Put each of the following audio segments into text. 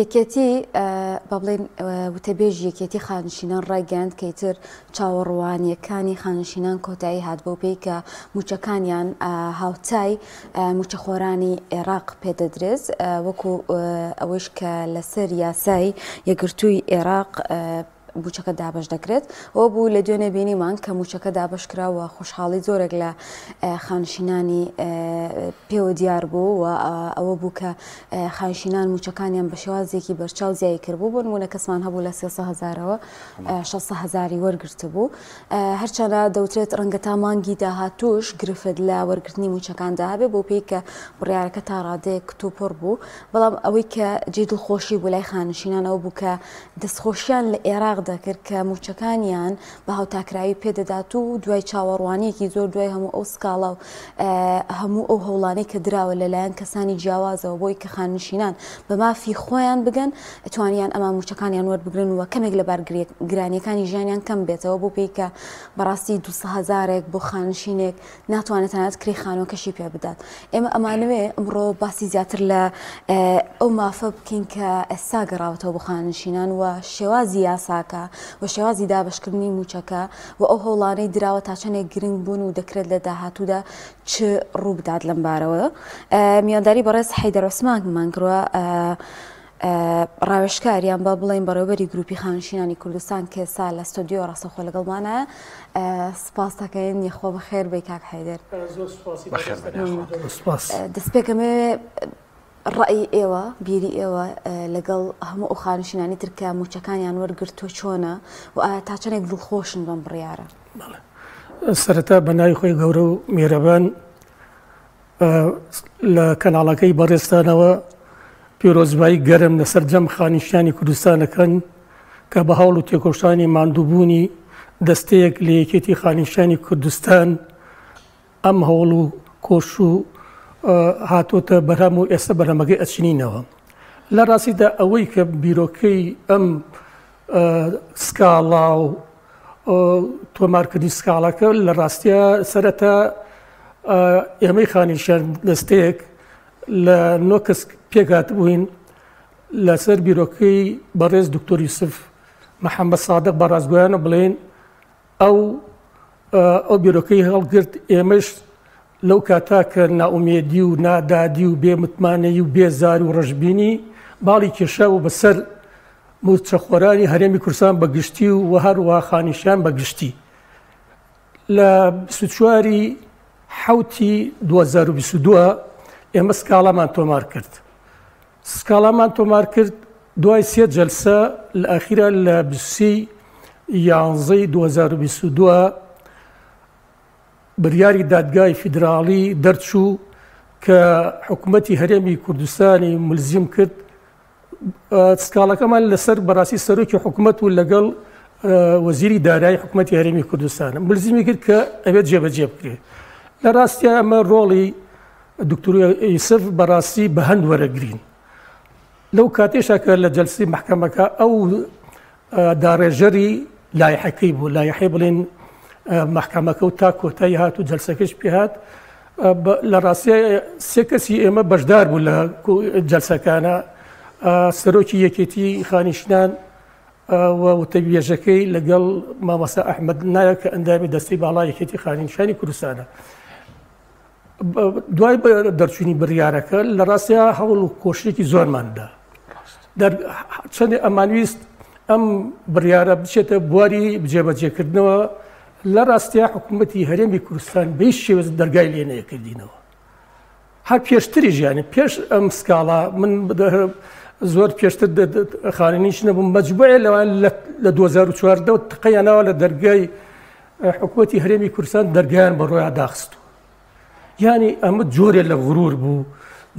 یەکێتی با بڵێن وتەبێژ یەکێتی خانشینان ڕایگەاند کە ئیتر چاوەڕوانیەکانی خانشینان کۆتایی هات بۆ پێی کە موچەکانیان هاوتای موچەخۆرانی عێراق پێدەدرێت وەکو ئەوەش کە لەسەر یاسای یەکگرتووی عێراق موچەکە دابش دەکرێت ئەوە بوو لە دوێنێ بینیمان کە موچەکە دابشکراوە خۆشحاڵی زۆرێک لە خانشینانی پێوە دیار بوو و ئەوە بوو کە خانشینان موچەکانیان بە شێوازێکی بەرچاو زیایی کردبوو بۆ نمونە کەسمان هەبوو لە 300,000ەوە 600,000 وەرگرت بوو هەرچەندە دەوترێت ڕەنگە تا مانگی داهاتوش گرفت لە وەرگرتنی موچەکاندا هەبێ بۆ پێی کە بڕیارەکە تا ڕادەیەک توپڕ بوو بەڵام ئەوەی کە جێ دڵخۆشی بوو لای خانشینان ئەو بوو کە دەستخۆشیان لە عێراق دەکرد کە موچەکانیان بە هاوتاکراوی پێدەدات و دوای چاوەڕوانیەکی زۆر دوای هەموو ئەو سکاڵا و هەموو ئەو هەوڵانەی کە دراوە لەلایەن کەسانی جیاوازەوە بۆی کە خانشینان بە مافی خۆیان بگەن ئەتوانیان ئەمە موچەکانیان وەربگرن و کەمێک لە بارگرانیەکانی ژیانیان کەم بێتەوە بۆ پێی کە بەڕاستی 200,000 بۆ خانشینێک ناتوانێت تەنانەت کڕی خانۆکەشی پێ بدات ئێمە ئەمانوێ ئەمڕۆ باسی زیاتر لە ئەو مافە بکەین کە ئێستا گەڕاوەتەوە بۆ خانشینان و شێوازی یاساکە و شێوازی دابشکردنی موچەکە و ئەو هەوڵانەی دراوە تا چەندێک گرنگ بوون و دەکرێت لە داهاتوودا چ ڕوو بدات لەم بارەوە میانداری بەڕێز حەیدەر عوسمانمان کردووە ڕاوێژکاریان با بڵێن بەڕێوەبەری گروپی خانشینانی کوردستان کە ئێستا لە ستۆدیۆ ڕاستەخۆ لەگەڵمانە سپاس دەکەین یەخۆ بەخێر بێ کاک حەیدەر دەست پێکەمێ ڕای ئێوە بیری ئێوە لەگەڵ هەموو ئەو خانشینانی ترکە موچەکانیان وەرگرتووە چۆنە و ئایا تا چەندێک دڵخۆشن بەم بڕیارە سەرەتا بە ناوی خۆی گەورە و میێرەبان لە کەناڵەکەی بەڕێستانەوە پیرۆزبایی گەرم لەسەر جەم خانشینانی کوردستانەکەن کە بە هەوڵ و تێکۆشتانی ماندووبوونی دەستەیەک لە یەکێتی خانشینانی کوردستان ئەم هەوڵ و کۆش و هاتۆتە بەرهەم و ئێستا بەرهەمەکەی ئەچینینەوە لە ڕاستیدا ئەوەی کە بیرۆکەی ئەم سکاڵا و تۆمارکردنی سکاڵەکە لە ڕاستیە سەرەتا ئێمەی خانیشان دەستەیەک لە نۆ کەس پێکات بووین لەسەر بیرۆکەی بەڕێز دکتۆر یوسف محەممەد سادق بە ڕازگویانە بڵێن ئەو بیرۆکەی هەڵگرت ئێمەش لەو کاتا کە ناومێدی و نادادی و بێمتمانەیی و بێزاری و ڕژبینی باڵی کێشا و بەسەر موچەخۆرانی هەرێمی کوردستان بەگشتی و هەروە خانیشان بەگشتی لە 24 حوتی 2022 ئێمە سکاڵامان تۆمار کرد سکاڵامان تۆمار کرد دوای 3 جەلسە لە ئاخیرا لە 11 2022 بریاری دادگای فیدراڵی دەرچوو کە حکوومەتی هەرێمی کوردستانی ملزم کرد سکاڵەکەمان لەسەر بەڕاستی سەرۆکی حکوومەت و لەگەڵ وەزیری دارایی حکوومەتی هەرێمی کوردستانە ملزمی کرد کە ئەوێت جێبەجێ بکرێت لە ڕاستیە ئەمە ڕۆڵی دکتۆر یوسف بەڕاستی بە هەند وەرەگرین لەو کاتێشە کە لە جەلسی محکەمەکە ئەو داڕێژەری لایحەکەی بوو لایحەی بڵێن محکەمەکە و تا کۆتایی هات و جەلسەکەش پێ هات لە ڕاستیە 3 کەسی ئێمە بەشدار بوو لە جەلسەکانە سەرۆکی یەکێتی خانیشتان وتەبێژەکەی لەگەڵ مامۆستا ئەحمەد نایە کە ئەندامی دەستی باڵا یەکێتی خانیشتانی کوردستانە دوای دەرچوونی بڕیارەکە لە ڕاستیە هەوڵ و کۆشتێکی زۆرماندا چەندێ ئەمانویست ئەم بڕیارە بچێتە بواری بجێبەجێکردنەوە لە ڕاستیە حکوومەتی هەرێمی کوردستان بەی شێوەز دەرگای لێنەیەکردینەوە هەر پێشتری ژیانی پێش ئەم سکاڵا من زۆر پێشتر خانینیش نەبووم مەجبوعێ لەوان لە 2014 تقەیانەوە لە دەرگای حکوومەتی هەرێمی کوردستان دەرگایان بە ڕۆیان داخستو یعنی ئەمە جۆرێ لە غرور بوو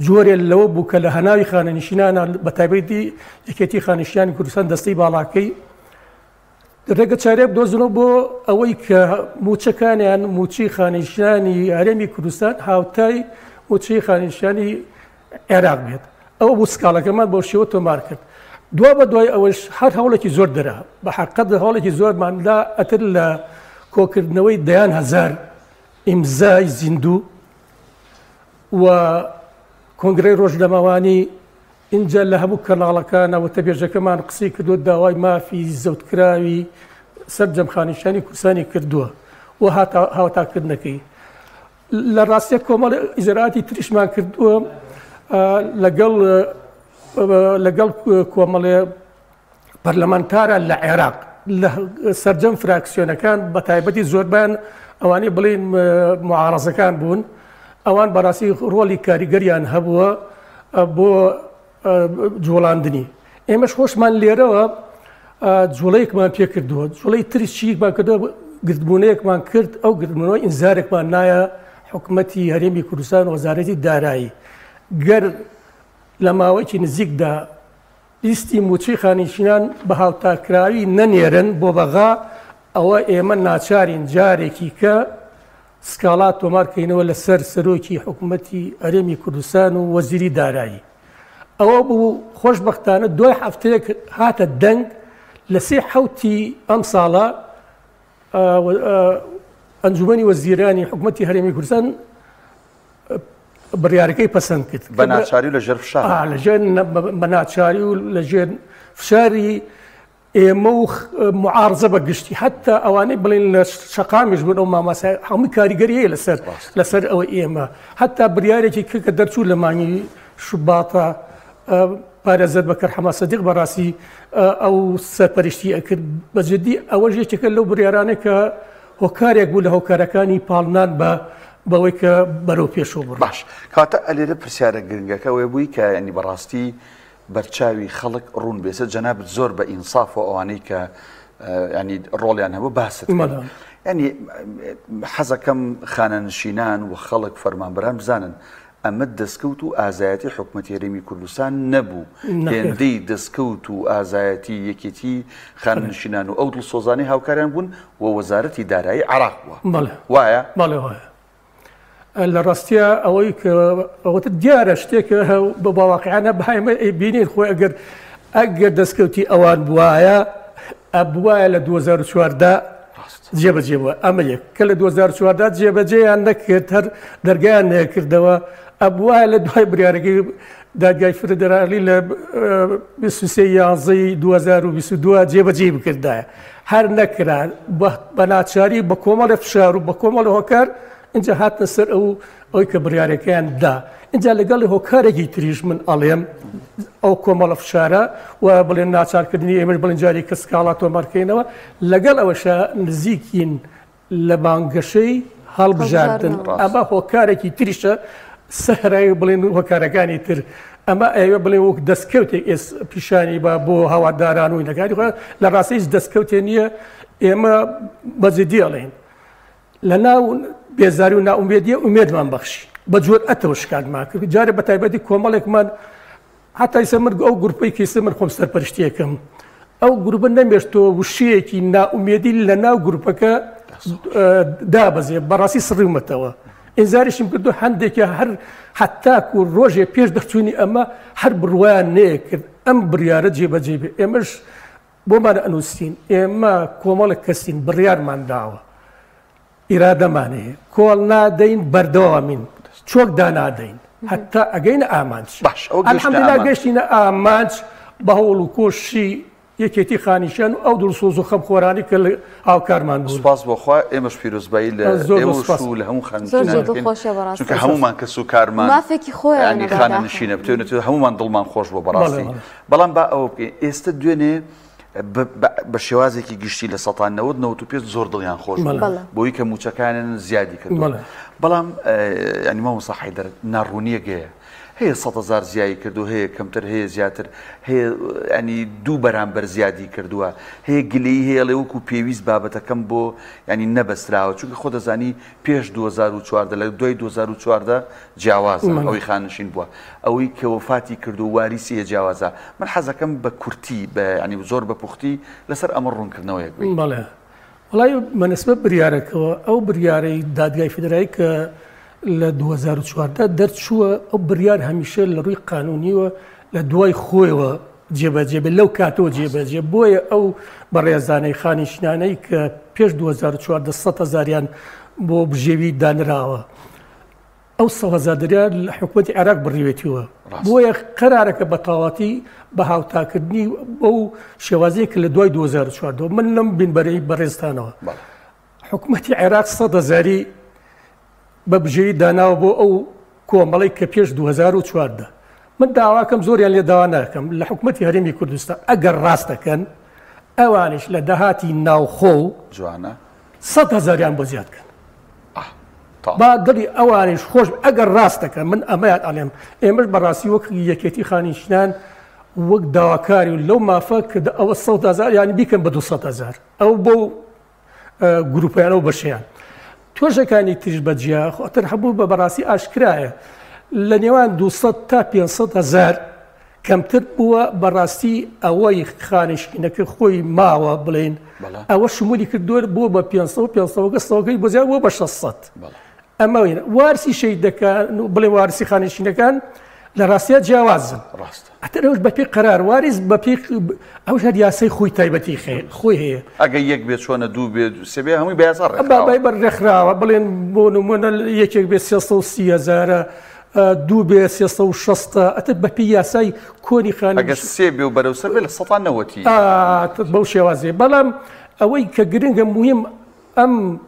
جۆرێ لەوە بوو کە لە هەناوی خانەنشینانە بە تایبەتی یەکێتی خانیشتانی کوردستان دەستەی باڵاکەی ڕێگە چارێک دۆزنەوە بۆ ئەوەی کە موچەکانیان موچی خانیشتانی هەرێمی کوردستان هاوتای موچەی خانیشتانی عێراق بێت ئەوە بوو سکاڵەکەمان بۆ شێوە تۆمار کرد دوا بە دوای ئەوەش هەر هەوڵێکی زۆر دەرا بە حقیقەت هەوڵێکی زۆرماندا ئەتر لە کۆکردنەوەی دەیان هەزار ئیمزای زیندوو و کۆنگرەی ڕۆژنەماوانی اینجا لە هەموو کەناڵەکانە وتەبێژەکەمان قسەی کردووە داوای مافی زەوتکراوی سەرجەم خانیشانی کوردستانی کردووە و هاوتاکردنەکەی لە ڕاستیە کۆمەڵ ئیجراتی تریشمان کردووە لەگەڵ کۆمەڵێ پەرلەمانتارە لە عێراق لە سەرجەم فراکسیۆنەکان بە تایبەتی زۆربیان ئەوانەی بڵێن معارەزەکان بوون ئەوان بەڕاستی ڕۆڵی کاریگەریان هەبووە بۆ جوڵاندنی ئێمەش خۆشمان لێرەوە جوڵەیەکمان پێ کردووە جوڵەی تری چیکمان کردووە گرتبوونەیەکمان کرد ئەو گرتبوونەوە ئینزارێکمان نایە حکوومەتی هەرێمی کوردستان و وەزارەتی دارایی گەر لە ماوەیەکی نزیکدا لیستی موچەی خانیشینان بە هاوتاکراوی نەنێرن بۆ بەغا ئەوە ئێمە ناچارین جارێکی کە سکاڵا تۆمارکەینەوە لەسەر سەرۆکی حکوومەتی هەرێمی کوردستان و وەزیری دارایی ئەوە بوو خۆشبەختانە دوای هەفتەیەک هاتە دەنگ لە 3 ئەم ساڵە ئەنجومەنی وەزیرانی حکوومەتی هەرێمی کوردستان بڕیارەکەی پەسەند کرد بە ناچاری و لەژێر فشار لەژێر بە ناچاری و لەژێر فشاری ئێمە و معارزە بە گشتی حتا ئەوانەی بڵێن لە شەقامیش بوون ئەو ماماسای هەمووی کاریگەریە لەسەر ئەوە ئێمە حتا بریارێکی کە دەرچوو لە مانگی شوباتە پارێزەر بەکەر حەما سەدیق بەڕاستی ئەو سەرپەرشتی ئەکرد بەجددی ئەوە یەکێکە لەو بریارانە کە هۆکارێک بوو لە هۆکارەکانی پاڵنان بەوەی کە بەرەو پێشەوە بڕ باش کاتە ئەلێرە پرسیارە گرنگەکە وێ بووی کە ینی بەڕاستی بەرچاوی خەڵک ڕوون بێسە جەنابەت زۆر بە ئینساف و ئەوانەی کە ینی ڕۆڵیان هەبوو باست ینی حەزەکەم خانەنشینان و خەڵک فەرمانبەران بزانن ئەمە دەستکەوت و ئازایەتی حکوومەتی هەرێمی کوردستان نەبوو هێندەی دەستکەوت و ئازایەتی یەکێتی خانەنشینان و ئەو دڵسۆزانەی هاوکاریان بوون و وەزارەتی دارایی عێراق بووە وایە بەڵێ وایە لە ڕاستیە ئەوەی ئەوەتە دیارە شتێکە بە باواقعانە بەهایمە بینین خۆی ئەگەر دەستکەوتی ئەوان بواە ئەبواە لە 2014 جێبەجێ بووە ئەمە یەک کە لە 2014 جێبەجێیان نەکرد هەر دەرگایان نەکردەوە ئەبواە لە دوای بریارەکەی دادگای فدرالی لە 23 2022 جێبەجێ بکردایە هەر نەکران بە ناچاری بە کۆمەڵە فشار و بە کۆمەڵە هۆکار اینجا هاتنە سەر ئەوەی کە بڕیارەکەیان دا اینجا لەگەڵی هۆکارێکی تریش من ئەڵێم ئەو کۆمەڵە فشارە و بڵێن ناچارکردنی ئێمەش بڵێن جاری کە سکاڵا تۆمارکەینەوە لەگەڵ ئەوەشە نزیکین لە بانگەشەی هەڵبژاردن ئەمە هۆکارێکی تریشە سەرای بڵێن هۆکارەکانی تر ئەمە ئێوە بڵێ وەک دەستکەوتێک پیشانی بۆ هەواداران و نەکاری لە ڕاستیش دەستکەوتێ نییە ئێمە بەجددی ئەڵێن لە ناو بێزاری و ناومێدیە ئومێدمان بەخشی بە جورئەتەوە شکارمان کرد جارێ بە تایبەتی کۆمەڵێکمان حتای سەمر ئەو گروپی کەیسە من خۆم سەرپەرشتیەکەم ئەو گروپە نەمێشتەوە وشەیەکی ناومێدی لە ناو گروپەکە دابەزێ بەڕاستی سڕیومەتەوە ئینزاریشم کردو هەندێکە هەر حتاکو ڕۆژێ پێش دەرچوونی ئەمە هەر بڕوایان نەیە کرد ئەم بڕیارە جێبەجێ بێ ئێمەش بۆمان ئەنووسین ئێمە کۆمەڵێک کەسین بڕیارمان داوە ئیرادەمانەیە کۆڵ نادەین بەردەوامین چۆک دانادەین حتا ئەگەینە ئامانج ئەلحەمدولیلا گەشتینە ئامانج بە هەوڵ و کۆشی یەکێتی خانیشان و ئەو دڵسۆز و خەمخۆرانی کە لە هاوکارمان بوو سوپاس بۆخوا ئێمەش پیرۆزبایی لە ئێوەش و لە هەموو خانیشانان چونکە هەمومان کەس و کارمان مافێکی خۆیان خانەنشینە بتوێنێت هەمومان دڵمان خۆش بۆ بەڕاستی بەڵام با ئەوە بکەین ئێستا دوێنێ بە شێوازێکی گشتی لە 1995 زۆر دڵیان خۆش بۆی کە موچەکانیان زیادی کردو بەڵام ینی مامۆستا حەیدەر ناڕوونیە گەیە هەیە 100,000 زیایی کردو هەیە کەمتر هەیە زیاتر هەیە ینی دوو بەرامبەر زیادی کردووە هەیە گلەی هەیە لە وەکو پێویست بابەتەکەم بۆ ینی نەبەستراوە چونکە خۆ دەزانی پێش 2014 لە دوای 2014 جیاوازە ئەوەی خانشین بووە ئەوەی کە وەفاتی کردو واریسی جیاوازە من حەزەکەم بە کورتی بە ینی زۆر بە پوختی لەسەر ئەمە ڕوونکردنەوەیەک بڵێ وڵای بەنسبەت بریارەکەەوە ئەو بریارەی دادگای فیدرایی کە لە 2014 دەرچووە ئەو بریار هەمیشە لە ڕووی قانونیوە لە دوای خۆیەوە جێبەجێ بێت لەو کاتەوە جێبەجێ بۆیە ئەو بەڕێزانەی خانیشتانەی کە پێش 2014 100,000 بۆ بژێوی دانراوە ئەو 100,000 دلار لە حکوومەتی عێراق بڕیوێتیوە بۆیە قەرارەکە بە تەواوەتی بە هاوتاکردنی بەو شێوازەیە کە لە دوای 2014 من لەم بینبەرەی بەڕێزتانەوە حکوومەتی عێراق 100,000 بە بژێری داناوە بۆ ئەو کۆمەڵی کە پێش 2014 من داواکەم زۆریان لێ داوا ناکەم لە حکوومەتی هەرێمی کوردستان ئەگەر ڕاستەکەن ئەوانش لە دەهاتی ناوخۆ جوانە 100,000 بۆ زیادکەن با دڵی ئەوانش خۆش ئەگەر ڕاستەکە من ئەمەیان ئەڵێم ئێمەش بەڕاستی وەک یەکێتی خانیشتیان وەک داواکاری و لەو مافە کە ئەوە 100,000 ینی بیکەن بە 200,000 ئەو بۆ گروپیانەوە بەشیان تۆژەکانی تریش بەجیا خۆتر هەبوو بە بەڕاستی ئاشکرایە لە نێوان 200 تا 500,000 کەمتر بووە بەڕاستی ئەوەی خانیشتینەکە خۆی ماوە بڵێن ئەوە شمولی کردووە بۆ بە 500 بۆ زیاد بۆ بە 600 ئەمە وارسی شەیدەکان بڵێ وارسی خانیشتینەکان لە ڕاستیە جیاوازن ئەتەرەوەش بەپێی قەرار واریز بەپێی ئەوش هەر یاسای خۆی تایبەتی خۆی هەیە ئەگە یەک بێت چۆنە دوو بێت سێ بێ هەمووی بەیاسا بابای بەڕێکخراوە بڵێن بۆ نمونە یەکێک بێت 330,000 دوو بێ 360 ئەتر بەپێی یاسای کۆنی خانی ئەگە سێ بێ و بەرەوسەر بێ لە 190 بەو شێوازێ بەڵام ئەوەی کە گرنگە مهم ئەم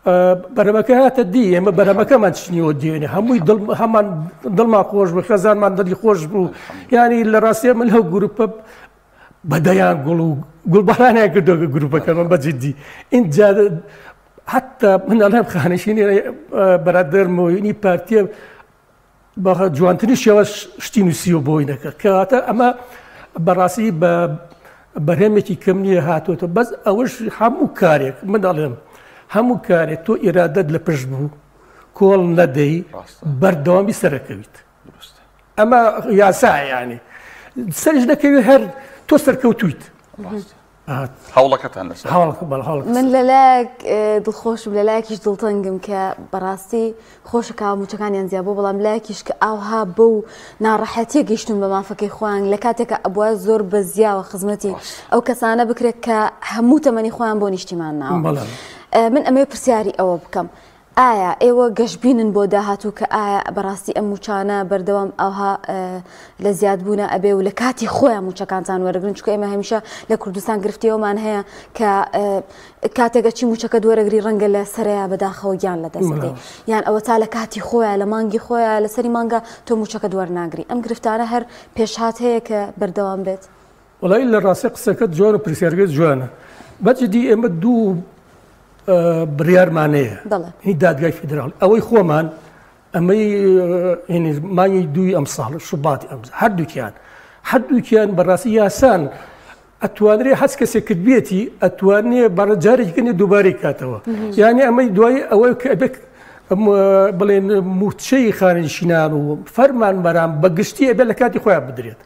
بەرەمەکە هاتە دی ئێمە بەرەمەکەمان چنیەوە دێنێ هەمووی هەمان دڵمان خۆش بوو خەزانمان دڵی خۆش بوو ینی لە ڕاستیە من هەو گروپە بەدەیان گوڵ و گوڵبەرانیان کردەوە گروپەکەمان بەجددی اینجا حتا من ئەڵێم خانشینی بەرادەرمەوەی پارتیە بە جوانترین شێوە شتی نووسیوە بۆی نەکە کەواتە ئەمە بەڕاستی بە بەرهەمێکی کەم نییە هاتوۆتە بەس ئەوەش هەموو کارێک من دەڵێم هەموو کارێک تۆ ئێرادەت لە پشت بوو کۆڵ نەدەی بەردەوامی سەرەکەویت ئەمە یاسایانی سەرش دەکەوێت هەر تۆ سەرکەوتویت هەوڵەکەتان لەسەر من لەلایەک دڵخۆشم لە لایەکیش دڵتەنگم کە بەڕاستی خۆشەکە موچەکانیان زیاد بۆ بەڵام لایەکیش کە ئاوها بە و ناڕەحەتیە گەیشتون بە مافەکەی خۆیان لە کاتێکە ئەبووە زۆر بە زیاوە خزمەتی ئەو کەسانە بکرێت کە هەموو تەمەنی خۆیان بۆ نیشتیمان ناوە من ئەمەی پرسیاری ئەوە بکەم ئایا ئێوە گەشتبینن بۆ داهاتوو کە ئایا بەڕاستی ئەم موچانە بەردەوام ئەوها لە زیادبوونە ئەبێ و لە کاتی خۆیان موچەکانتان وەرەگرن چکە ئێمە هەمیشە لە کوردستان گرفتیەوەمان هەیە کە کاتێکە چی موچەکە دووەرەگری ڕەنگە لە سەرەیە بەداخەوە گیان لە دەست بدەی یان ئەوە تا لە کاتی خۆیان لە مانگی خۆیان لەسەری مانگە تۆ موچەکە دووەرناگری ئەم گرفتانە هەر پێشهات هەیە کە بەردەوام بێت وەڵی لە ڕاستی قسەکەت جوان و پرسیارگەت جوانە بەجددی ئێمە دوو بڕیارمانەیە هی دادگای فیدراڵ ئەوەی خۆمان ئەمەی مانگی دوی ئەم ساڵ شوباتی ئەم هەردووکیان بەڕاستی یاسان ئەتوانرێ هەست کەسێک کرد بێتی ئەتوانێ بەڕەجارێککردنی دووبارەی کاتەوە یعنی ئەمەی دوای ئەوەی کە بڵێن موچەی خانشینان و فەرمان بەرام بە گشتی ئەبێ لە کاتی خۆیان بدرێت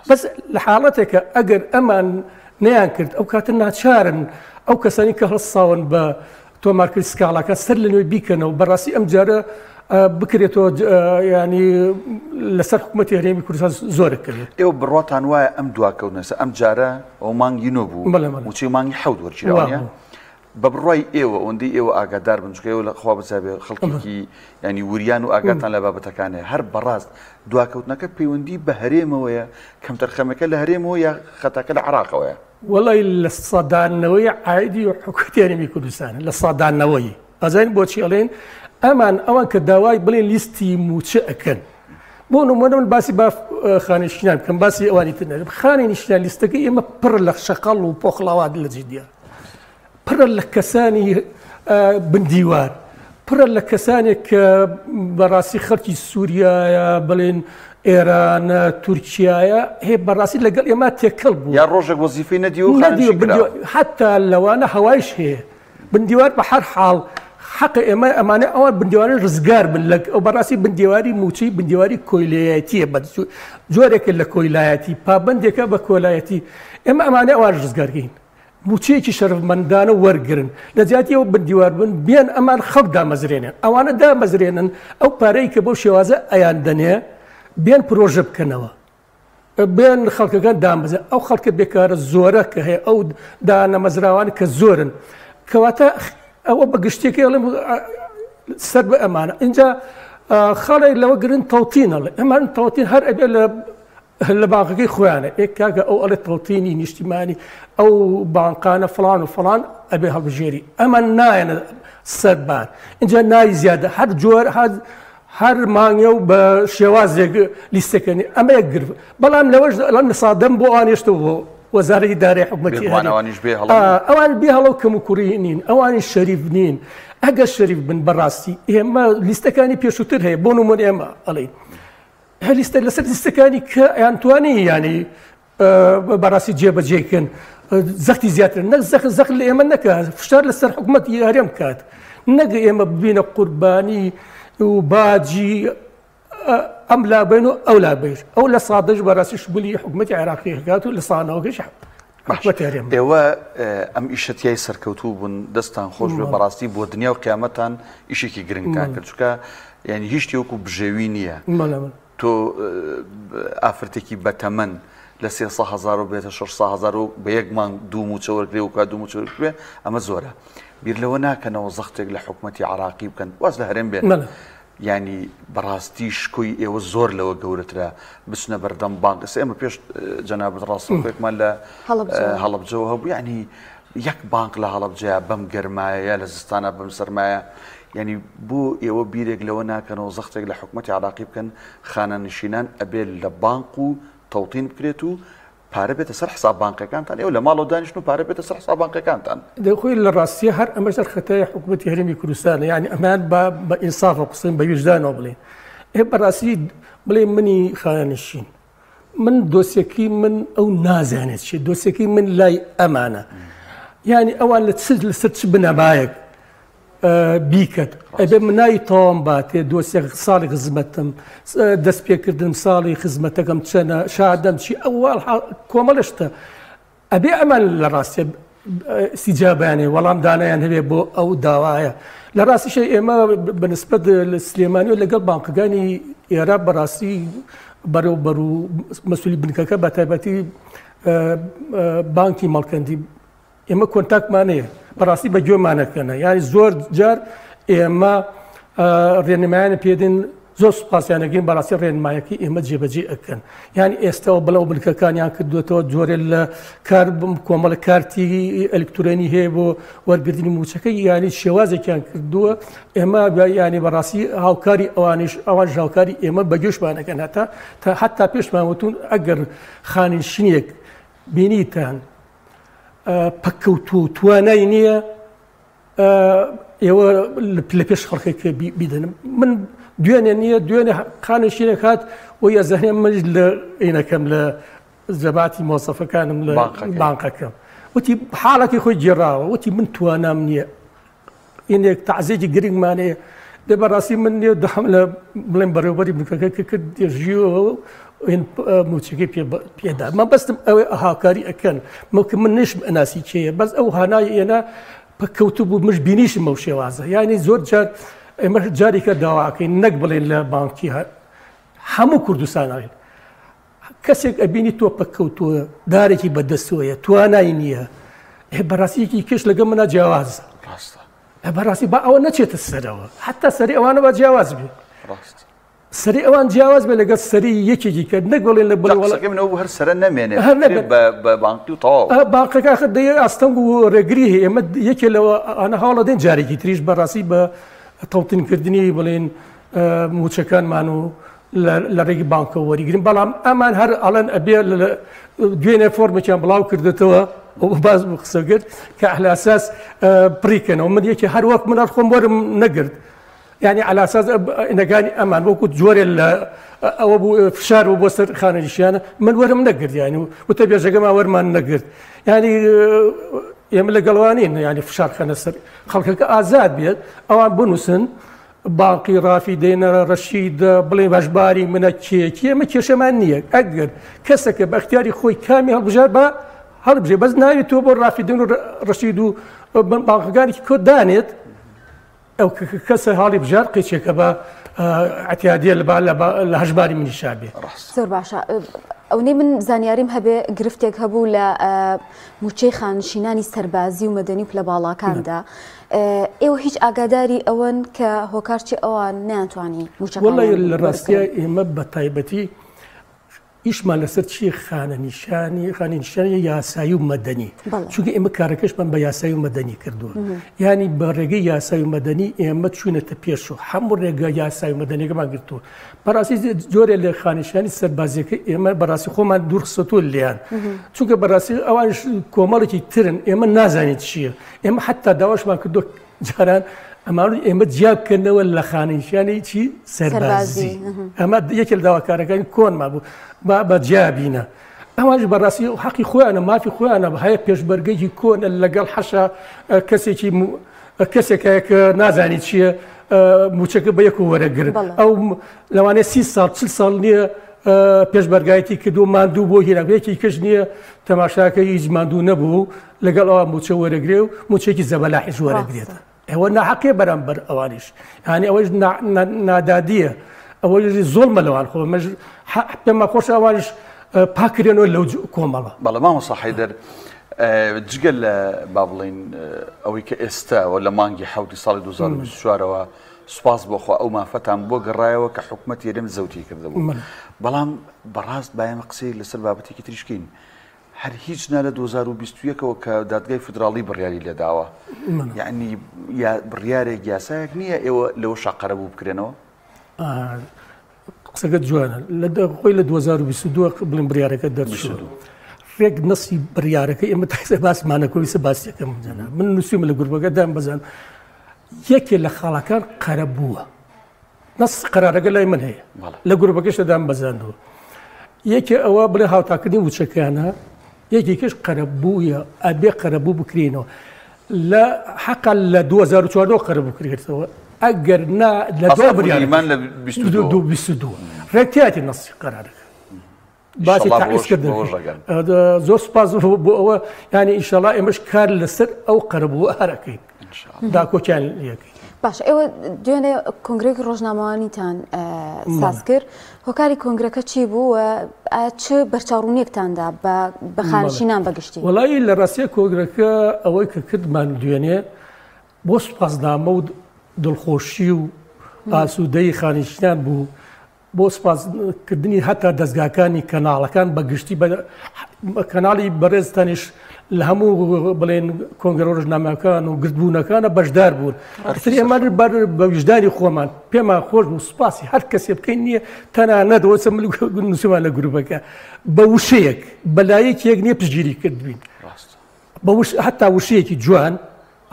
بەس لە حاڵەتێکە ئەگەر ئەمان نەیان کرد ئەو کاتە ناچارن ئەو کەسانی کە هەڵساون بە تۆمارکرد سکاڵاکە سەر لە نوێی بیکەنەوە بەڕاستی ئەم جارە بکرێتەوە ینی لەسەر حکوومەتی هەرێمی کوردستان زۆرە کرد ئێوە بڕاتان وایە ئەم دواکەونەسە ئەم جارە ئەو مانگی نۆ بوو موچەی مانگی حەوت وەرگیراوە بە بڕای ئێوە ئەوەندەی ئێوە ئاگادار بن چکە ئێوە لە خوا بچابێ خەڵکێکی ینی وریان و ئاگاتان لە بابەتەکانێ هەر بەڕاست دواکەوتنەکە پەیوەندی بە هەرێمەوەیە کەم تەرخەمەکە لە هەرێمەوە یا خەتاکە لە عێراقەوەیە وەڵی لە سەدانەوەی عایدی و حکوومەتی هەرێمی کوردستانە لە سەدانەوەی ئەزانین بۆچی ئەڵێن ئەوان کە داوای بڵێن لیستی موچە ئەکەن بۆ نمونە من باسی با خانشینان بکەم باسی ئەوانی تر نەکەم خانشینان لیستەکەی ئێمە پڕ لە شەقەڵ و پۆخڵاوات لە جددیە پڕ لە کەسانی بندیوار پڕ لە کەسانێک کە بەڕاستی خەڵکی سووریایە بڵێن ئێرانە تورکیایە هەیە بەڕاستی لەگەڵ ئێمە تێکەڵ بوو یا ڕۆژێک وەزیفەی نەدی و حتا لەوانە هەوایش هەیە بندیوار بە هەر حاڵ حق ئێمە ئەمانە ئەوان بندیواری ڕزگار بن لە ئەو بەڕاستی بندیواری موچەی بندیواری کۆیلایەتیە بە جۆرێکە لە کۆیلایەتی پابندێکە بە کۆلایەتی ئێمە ئەمانە ئەوان ڕزگارگەین موچەیەکی شەرفمەندانە وەرگرن لە جیاتیەوە بندیوار بن بیان ئەمان خەڵک دامەزرێنن ئەوانە دامەزرێنن ئەو پارەی کە بەو شێوازە ئەیان دەنێ بیان پرۆژە بکەنەوە بیان خەڵکەکان دامەزرێن ئەو خەڵکە بێکارە زۆرە کە هەیە ئەو دانەمەزراوان کە زۆرن کەواتە ئەوە بە گشتێکی ئەڵێم سەر بە ئەمانە اینجا خەڵێک لەوە گرن تەوتینەڵێ ئەمان تەوتین هەر ئەبێ لە بانقەکەی خۆیانە کاکە ئەو ئەڵێ تەوتینی نیشتیمانی ئەو بانقانە فڵان و فڵان ئەبێ هەڵبژێری ئەمان نایەنە سەربار اینجا نای زیادە هەر جۆر هەر مانگە و بە شێوازێک لیستەکەنی ئەمە یەک گرف بەڵام لەوەش لەم سادەم بۆ ئانێشتەوە بۆ وەزارەی دارایی حکوومەتی ئەوان بێ هەڵەو کەم و کوڕی نین ئەوانی شەریف نین ئەگەر شەریف بن بەڕاستی ئێمە لیستەکانی پێشووتر هەیە بۆ نمونە ئێمە ئەڵێن لیستە لەسەر لیستەکانی کە یانتوانی ینی بەڕاستی جێبەجێکن زەختی زیاتر نەک زەخت لە ئێمە نەکە فشار لەسەر حکوومەتی هەرێم بکات نەک ئێمە ببینە قوربانی و باجی ئەم لابین و ئەو لابێژ ئەو لە سادەش بەڕاستی شبولی حکوومەتی عێراقی هەکات و لە سانەوەگەش ئێوە ئەم ئیشەتیای سەرکەوتوو بوون دەستان خۆش بێ بەڕاستی بۆ دنیا و قیامەتان ئیشێکی گرنگان کرد چونکە یعنی هیچ شتێوەکو بژێوی نییە تۆ ئافرەتێکی بەتەمەن لە 300,000 و بێتە 600,000 و بە یەک مانگ دوو موچە وەرگێ و کا دوو موچە وەرگێ ئەمە زۆرە بیر لەوە ناکەنەوە زەختێک لە حکوومەتی عراقی بکەن واز لە هەرێم بێن ینی بەڕاستی شکۆی ئێوە زۆر لەوە گەورەترە بچنە بەردەم بانک ئێمە پێش جەنابەت ڕاستەوەێکمان لە هەڵەبجەوە هەبوو ینی یەک بانک لە هەڵەبجەیە بەم گەرمایە یا لە زستانە بەم سەرمایە ینی بۆ ئێوە بیرێک لەوە ناکەنەوە زەختێک لە حکوومەتی عراقی بکەن خانەنشینان ئەبێ لە بانک و تەوتین بکرێت و پارە بێتە سەر حساب بانکەکانتان ئێوە لە ماڵەوە دانیشتن و پارە بێتە سەر حساب بانکەکانتان دەخۆی لە ڕاستیە هەر ئەمەش خەتای حکوومەتی هەرێمی کوردستانە یعنی ئەمان بە ئینسافە قسەین بە ویژدانەوە بڵێن بەڕاستی بڵێ منی خانەنشین من دۆسیەکەی من ئەو نازانێت چێ دۆسیەکەی من لای ئەمانە یعنی ئەوان لەسەر چ بنەمایەک بیکەت ئەبێ منای تەواو باتێ دۆسیێک ساڵی خزمەتم دەست پێکردم ساڵی خزمەتەکەم چەنە شادەم چی ئەوواڵ کۆمەڵشتە ئەبێ ئەمان لە ڕاستێ سیجابیانێ وەڵام دانایان هەبێ بۆ ئەو داوایە لە ڕاستیشە ئێمە بەنسبەت لە سلێمانی و لەگەڵ بانکەکانی ئێرە بەڕاستی بەرەوبەر و مەسوولی بنکەکە بە تایبەتی بانکی مەڵکەندی ئێمە کۆنتاکمانەیە بەڕاستی بە گوێمانەکەنە یعنی زۆر جار ئێمە ڕێنمایانە پێدن زۆر سوپاسیانەگەین بەڕاستی ڕێنمایەکەی ئێمە جێبەجێ ئەەکەن یعنی ئێستاەوە بەڵەو بنکەکانیان کردوێتەوە جۆرە لە کار کۆمەڵە کارتی ئەلکترۆنی هەیە بۆ وەرگرتنی موچەکەی یعنی شێوازێکیان کردووە ئێمە ینی بەڕاستی هاوکاری ئەوان هاوکاری ئێمە بەگوێشمانەکەن هەتا تا حتا پێشمانوتون ئەگەر خانشینێک بینیتان پەککەوتو توانای نییە ئێوە لە پێش خەڵکێکە بیدەنم من دوێنێ نییە دوێنێ خانشینێک هات و یەزەهێ منش لە عینەکەم لە زەباتی مۆسەفەکانم لە بانقەکەم وتی حاڵەکی خۆی جێراوە وتی من توانام نییە ئینێک تەعزیێکی گرنگمانەیە دێ بەڕاستی من نیە دەحم لە بڵێن بەڕێوەبەری بنکەکە کرد دێژیەوە موچەکەی پێدا من بەستم ئەوێ هاوکاری ئەەکەن مەکە من نشم ئەناسی کێیە بەس ئەو هانای ئێنە پەککەوتو بوو مش بینیشم ئەو شێوازە یعنی زۆر جار ئێمە جارێکە داواکەین نەک بڵێن لە بانکی هەموو کوردستانین کەسێک ئەبینی تۆ پەککەوتووە دارێکی بەدەستوەیە توانای نییە بەڕاستیەکی کەش لەگە منە جیاوازە بەڕاستی با ئەوە نەچێتە سەرەوە حتا سەری ئەوانە بە جیاواز بێ سەری ئەوان جیاواز بێ لەگەڵ سەری یەکێکی کرد نەک بڵێن لە بڵێ هەر سەرە نەمێنێ بە بانکی و تەواو بانقەکە دەیە ئاستەنگ و ڕێگری هەیە ئێمە یەکێ لەوە ئەنە هاوڵە دێن جارێکی تریش بەڕاستی بە تەوتینکردنی بڵێن موچەکانمان و لە ڕێگی بانکەوە وەریگرین بەڵام ئەمان هەر ئەڵەن ئەبێ دوێنێ فۆرمێکیان بڵاو کردێتەوە باز بۆ قسەگرت کە ئەلاساس پڕیکەنەوە من یەکی هەر وەک منە خۆم وەرم نەگرت یعنی ئەلاساس ئینەکانی ئەمان وەکو جۆرێ لە ئەوە بوو فشار و بۆ سەر خانەنشیانە من وەرم نەگرت ینی وتە بێژەکەما وەرمان نەگرت ینی ئێمە لەگەڵوانین ینی فشار خەنە سەر خەڵکەکە ئازاد بێت ئەوان بنووسن باقی ڕافی دێنە ڕەشید بڵێ بەشباری منە کێکی ئەمە کێشەمان نییە ئەگەر کەسێکە بە اختیاری خۆی کامی هەڵبژار بە هەڵبژێ بەس ناوی تۆ بۆ ڕافیدن و ڕەشید و باقەکانێکی کۆ دانێت ئەو کەسە هەڵی بژار قیچێکە بە ئەتیادیە لە هەژباری منیشا بێ زۆر باشە ئەوەی من زانیاریم هەبێ گرفتێک هەبوو لە موچەی خانشینانی سەربازی و مەدەنی و پلە باڵاکاندا ئێوە هیچ ئاگاداری ئەوەن کە هۆکارچی ئەوان ناتوانانی وڵی لە ڕاستیە ئێمە بە تایبەتی ئیشمان لەسەر چی خانیشانی یاسایی و مەدەنی چونکە ئێمە کارەکەشمان بە یاسایی و مەدەنی کردووە ینی بە ڕێگەی یاسایی و مەدەنی ئێمە چوونەتە پێش و هەموو ڕێگە یاسایی و مەدەنیەکەمان گرتووە بەڕاستی جۆرە لە خانیشانی سەربازیەکە ئێمە بەڕاستی خۆمان دوورخسەتوە لیان چونکە بەڕاستی ئەوانش کۆمەڵێکی ترن ئێمە نازانیت چییە ئێمە حتا داواشمان کردو جاران ئەمان ئێمە جیابکردنەوە لە خانیشانی چی سەربازی ئەمە یەکێک لە داواکارەکانی کۆنمان بوو بە جیابینە ئەوانش بەڕاستی حەقی خۆیانە مافی خۆیانە هەیە پێشبەرگەیەکی کۆنە لەگەڵ حەشا کەسێکە کە نازانی چییە موچەکە بە یەک وەرەگرن ئەو لەوانەیە 30 ساڵ 40 ساڵ نییە پێشبەرگایەتی کردو ماندوو بۆ هێناوەیەکی کەش نییە تەماشاکە هیچ ماندوو نەبوو لەگەڵ ئەوە موچە وەرەگرێ و موچێکی زەبەلاحیش وەرەگرێتە ئەوە ناحەقێ بەرامبەر ئەوانیش هانی ئەوەش نادادیە ئەوەی زۆڵمە لەوان خۆ پێمە خۆش ئەوانش پاکرێنەوە لەو کۆمەڵە بەڵێ مامۆستا حەیدەر جگەل لە با بڵین ئەوەی کە ئێستاوە لە مانگی حوتی ساڵی 2024ەوە سوپاس بۆخوا ئەو مافەتان بۆ گەڕایەوە کە حکوومەت یێرەم زەوتی کردبوو بەڵام بەڕاست بایەمە قسەی لەسەر بابەتێکی تریشکین هەر هیچ نا لە 2021ەوە کە دادگای فدراڵی بڕیاری لێداوە یعنی بڕیارێک یاسایەک نییە ئێوە لەوە شاقەرە بوو بکرێنەوە قسەکە جوانە خۆی لە 2022 بڵین بڕیارەکە دەرچوو ڕێک نەسی بڕیارەکە ئێمە تاکسە باسمانەکۆویسە باسیەکەم من نووسیم لە گروپەکەدام بزان یەکێ لە خاڵەکان قەرە بووە نەس قەرارەکە لای من هەیە لە گروپەکەشدام بەزاندەوە یەکێ ئەوە بڵێ هاوتاکردنی وچەکانە یەکێکش قەرەبوویە ئەبێ قەرەبوو بکرێنەوە لە حەقا لە 2014 قەرەبوو کرێتەوە ئەگەر لە دو بریارمان لە 22 ڕێکیاتی نەسی قەرارەکە باسی تاقیزکردن زۆر سپاس بۆ ئەوە ینی ئینشاڵڵا ئێمەش کار لەسەر ئەو قەرەبووە هەرەکەین داکۆکیان یەکەین باشە ئێوە دوێنێ کۆنگرێکی ڕۆژنامەوانیتان ساز کرد هۆکاری کۆنگرەکە چی بوو چ بەرچاوڕوونیەکتاندا بە خانشینان بەگشتی وەڵی لە ڕاستیە کۆنگرەکە ئەوەی کە کردمان دوێنێ بۆ سوپاسنامە و دڵخۆشی و ئاسوودەی خانشینان بوو بۆ سوپاسکردنی هەتا دەستگاکانی کەناڵەکان بەگشتی کەناڵی بەڕێزتانیش لە هەموو بڵێن کۆنگرە ڕۆژنامەکان و گردبوونەکانە بەشدار بوون ئەمان بە وجدانی خۆمان پێمان خۆش و سوپاسی هەر کەسێ بکەین نییە تەنانەتەوە نووسمان لە گروپەکە بە وشەیەک بەلایەکێک نییە پشگیری کردبین هەتا وشەیەکی جوان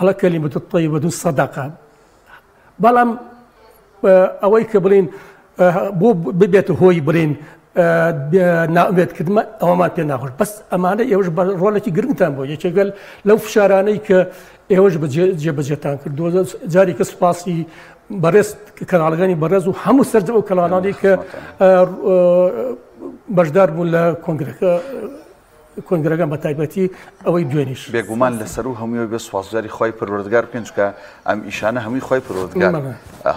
هەڵە کەلیمەت الطەیبە و سەدەقە بەڵام ئەوەی کە بڵین بۆ ببێت هۆی بڵین ناوێتکردمە ئەوەمان پێ ناخۆش بەس ئەمانە ئێوەش بە ڕۆڵێکی گرنگتان بۆ یەکێگەل لەو فشارانەی کە ئێوەش جێبەجێتان کردووە جارێکە سوپاسی بەڕێز کەناڵەکانی بەڕێز و هەموو سەرجە ئەو کەڵانانی کە بەشدار بوون لە کۆنگرەکان بە تایبەتی ئەوەی دوێنیش بێگومان لەسەر و هەمووی بێ سوپاسگوزاری خۆی پەروەردگار بکەین چونکە ئەم ئیشانە هەمووی خۆی پەروەردگار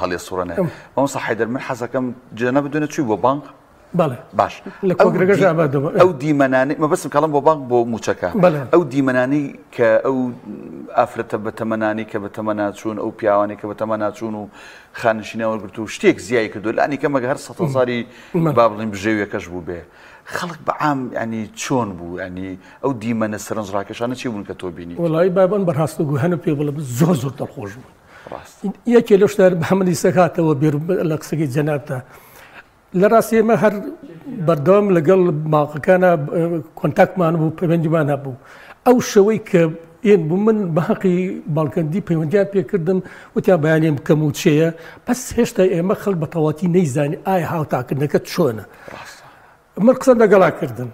هەڵێ سوورەنێ مامۆستا حەیدەر من حەزەکەم جێنە بدوێنە چووی بۆ بانک باش ئەو دیمەنانی مەبەستم کاڵم بۆ بانک بۆ موچەکە ئەو دیمەنانی کە ئەو ئافرەتە بە تەمەنانی کە بە تەمە ناچوون ئەو پیاوانی کە بە تەمە ناچوون و خانشینەوە وەرگرت و شتێک زیای کردو لانی کەمەگە هەر 100,000 با بڵین بژێویەکەش بوو بێ خەڵک بەعام ینی چۆن بوو ینی ئەو دیمەنە سەرنجڕاکێشانە چی بوون کە تۆ بینی وڵی بابن بەڕاستەگو هەنە پێ بڵێ زۆر زۆر دڵخۆش بوون یەکێ لەو شتار بەهەمەنی سەکاتەوە بێر لە قسەی جەنابتە لە ڕاستی ئێمە هەر بەردەوام لەگەڵ ماڵقەکانە کۆنتاکتمان بوو پەیوەندیمان هەبوو ئەو شەوەی کە ئێن بوو من بە حەقی باڵکەندی پەیوەندیان پێکردم وتیان بەیانێم کەم و چێیە پس هێشتا ئێمە خەڵک بە تەواتی نەیزانی ئایا هاوتاکردنەکە چۆنە من قسەم لەگەڵا کردن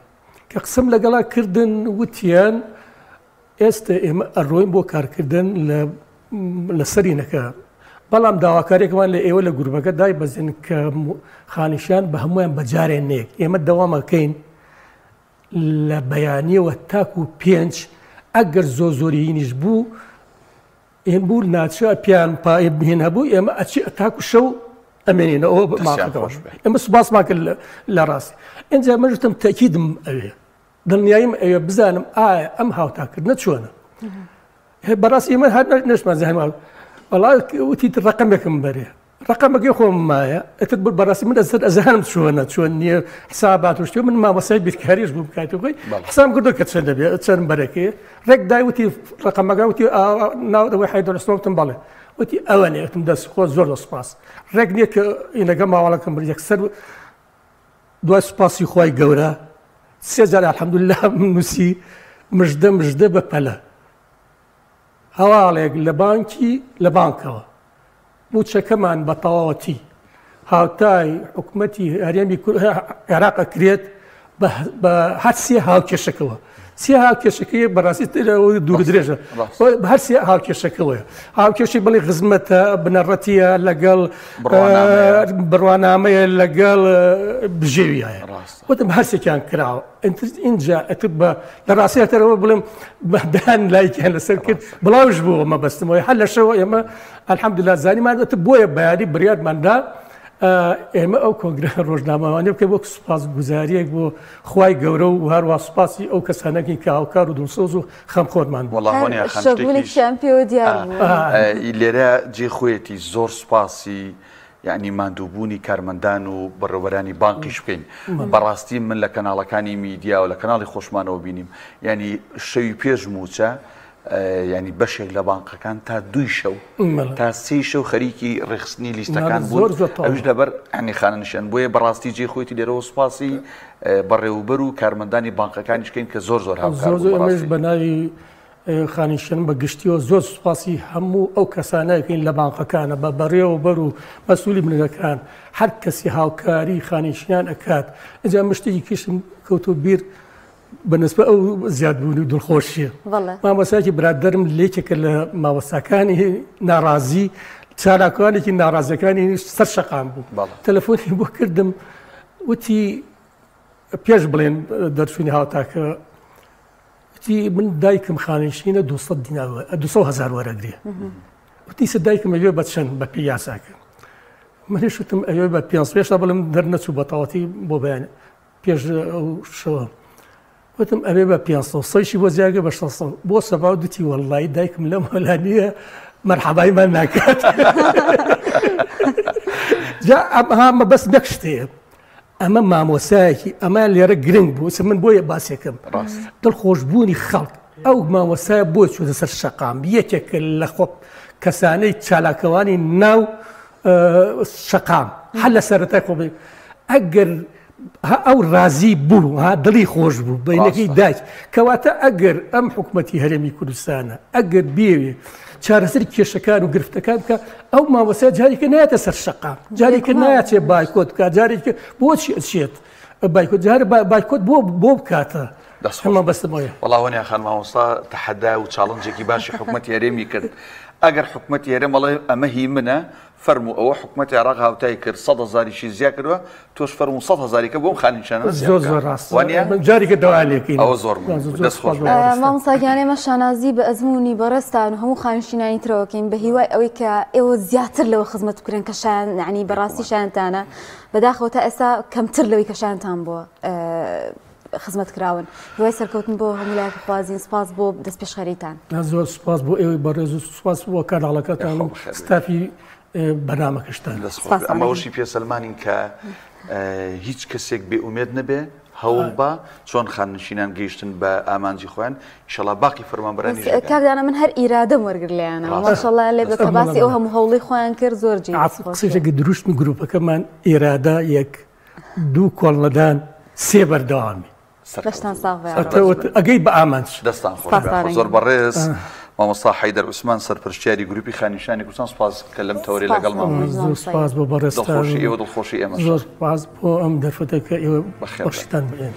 کە قسەم لەگەڵا کردن وتیان ئێستا ئێمە ئەڕۆین بۆ کارکردن لە سەرینەکە بەڵام داواکارێکمان لە ئێوە لە گروپەکە دای بەزین کە خانیشان بە هەمویان بەجارێن نەیەک ئێمە دەوامەکەین لە بەیانیەوە تاکو 5 ئەگەر زۆرینیش بوو ئێن بوو ناچە پیان پای بهێن هەبوو ئێمە ئەچی تاکو شەو ئەمێنینە ئەوە ماڵەکەەوە ئەمە سوپاسمان کرد لە ڕاستی ئینجا مەژتم تاکیدم ئەوێ دڵنیاییم ئەوێ بزانم ئایا ئەم هاوتاکردنە چۆنە بەڕاستی ئێمە هەر نەشمان زانیوە وەڵای وتی ڕقەمێکم بەرێ ڕقەمەکەی خۆم مایە ئەتر بەڕاستی من ئەزانم چۆن نییە حسابات وشتێ من مامۆسای بیرکاریش بوو بکاتەوەی حسام کردو کە چەند دەبێت چەند بەرەکەی ڕێک داوتی ڕقەمەکە وتی ناودەوەی حیدرۆستۆمتم بەڵێ وتی ئەوەنێ ئەتم دەست خۆ زۆر سوپاس ڕێک نییە کە ئینەکە ماوەڵەکەم بر یەکسەر دوای سوپاسی خۆی گەورە سێ جار الحەمدولله نووسی مژدە بە پەلە هەواڵێک لە بانکەوە موچەکەمان بە تەواوەتی هاوتای حکوومەتی هەرێمی عێراق ئەکرێت بە هەر سێ هاوکێشەکەوە سێ هاوکێشەکەی بەڕاستی دوور درێژە هەر سێ هاوکێشەکەوەیە هاوکێشی بڵی خزمەتە بنەڕەتیە لەگەڵ بڕوانامەیە لەگەڵ بژێویایە وتم هەرسێکیان کراوە اینجا لە ڕاستیەتەرەوە بڵێم بەدان لایکیان لەسەر کرد بڵاوش بووە مەبەستمەوەی هەر لەشەوە ئێمە الحەمدولله زانیمان بۆیە بەیانی بڕیارماندا ئێمە ئەو کۆنگرە ڕۆژنامەوانێ بکە وەک سوپاس گوزاریەک بۆ خوای گەورە و هەروە سوپاسی ئەو کەسانێکی کە هاوکار و دڵسۆز و خەمخۆرمان لێرە جێخۆیەتی زۆر سوپاسی یعنی ماندووبوونی کارمەندان و بەڕێوەبەرانی بانقیش بکەین بەڕاستی من لە کەناڵەکانی میدیا و لە کەناڵی خۆشمانەوە بینیم ینی شەوی پێش موچە ینی بەشێک لە بانقەکان تا 2 شەو تا 3 شەو خەریکی ڕێخستنی لیستەکان بوون ئەوش لەبەر ئەنی خانەنشان بۆیە بەڕاستی جێخۆیەتی لێرەوە سوپاسی بەڕێوەبەر و کارمەندانی بانقەکانیشکەین کە زۆر هاوکار بە ناوی خانیشتن بە گشتیەوە زۆر سوپاسی هەموو ئەو کەسانەکەین لە بانقەکانە بە بەڕێوەبەر و مەسئولی بنەکان هەر کەسی هاوکاری خانیشتیان ئەکات ئەجا مشتێکی کشم کەوتۆ بیر بەنسبە ئەو زیادبوونی و دڵخۆشیە مامۆسایەکی برادەرم لێکێکە لە ماوەستاکانی ناڕازی چالاکوانێکی ناڕازیەکانی سەر شەقام بوو تەلەفۆنی بۆ کردم وتی پێش بڵێن دەرچوونی هاوتاکە وتی من دایکم خانشینە 200,000 وەرەگرێ وتی سە دایکم ئەوێ بە چەند بە پێی یاساکە منیش وتم ئەوێ بە 500 پێشتا بڵم دەرنەچوو بە تەواوەتی بۆ بەیان پێش ئەو شەوە وتم ئەوێ بە 500 سەیشی بۆ زیاگە بە 600 بۆ سەباو دوتی وەڵڵای دایکم لەم هەلانیە مەرحەبایمان ناکات جا ئەمە بەس نەک شتەیە ئەمە مامۆسایەکی ئەمان لێرە گرنگ بوو من بۆیە باسێکم دڵخۆشبوونی خەڵک ئەو مامۆسایە بۆ چوونە سەر شەقام یەکێکە لە خۆ کەسانەی چالاکەوانی ناو شەقام هەر لە سەرەتای خۆ ئەگەر ئەو ڕازی بوو دڵی خۆش بوو بینەکەی دایک کەواتە ئەگەر ئەم حکوومەتی هەرێمی کوردستانە ئەگەر بێوێ چارەسەر کێشەکان و گرفتەکان بکە ئەو مامۆسای جارێکە نایەتە سەر شەقام جارێکە نایەتێ بایکۆت بکات جارێکە بۆچی ئەچێت بایکۆت جارە بایکۆت بۆ بکاتە هەمە بەستمەوەیە وەڵاوەنیا خان مامۆستا تەحەدا و چاڵنجێکی باشی حکوومەتی هەرێمی کرد ئەگەر حکوومەتی هەرێم بەڵێ ئەمە هی منە فەرموو ئەوە حکوومەتی عێراق هاوتای کرد 100,000 زیاد کردووە تۆش فەرموو 100,000 بۆم خانیشانە زۆر ڕاست جارێکە دەوالێکی ئەوە زۆر مامۆستاگیان ئێمە شانازی بە ئەزمموی بەڕێستان و هەموو خانشینانی ترەوەکەین بە هیوای ئەوەی کە ئێوە زیاتر لەوە خزمەت بکرێن کە شان یعنی بەڕاستی شانتانە بەداخەوە تا ئێستا کەمتر لەوەی کە شانتان بووە خزمەت کراون دوای سەرکەوتن بۆ هەموو لایەک خوازین سپاس بۆ دەست پێشخەریتان زۆر سپاس بۆ ئێوەی بەڕێز و سپاس بۆ کاناڵەکەتان و ستافی بەنامەکەشتان ئەمەوەشی پێسەلمانین کە هیچ کەسێک بێ ئومێد نەبێ هەوڵ بە چۆن خانشینان گەیشتن بە ئامانجی خۆیان ئینشەڵا باقی فەرمانبەرانی کاکدانە من هەر ئیرادەم وەرگر لێیانەوە ماشەڵڵا لێ بکە باسی ئەو هەموو هەوڵی خۆیان کرد زۆر قسەیەکی دروستن گروپەکەمان ئێرادا یەک دوو کۆڵنەدان سێ بەردەوامی بەشتان ساغ ئەگەی بە ئامانج دەستان خۆش زۆر بەڕێز مامۆستا حەیدەر عوسمان سەرپەرشتیاری گروپی خانیشانی کوردستان سپاس کە لەم تەوەری لەگەڵمان زۆر سپاس بۆ بەڕێستان دڵخۆشی ئێوە دڵخۆشی ئێمە زۆر سپاس بۆ ئەم دەرفەتە کە ئێوە بەخشتان بێن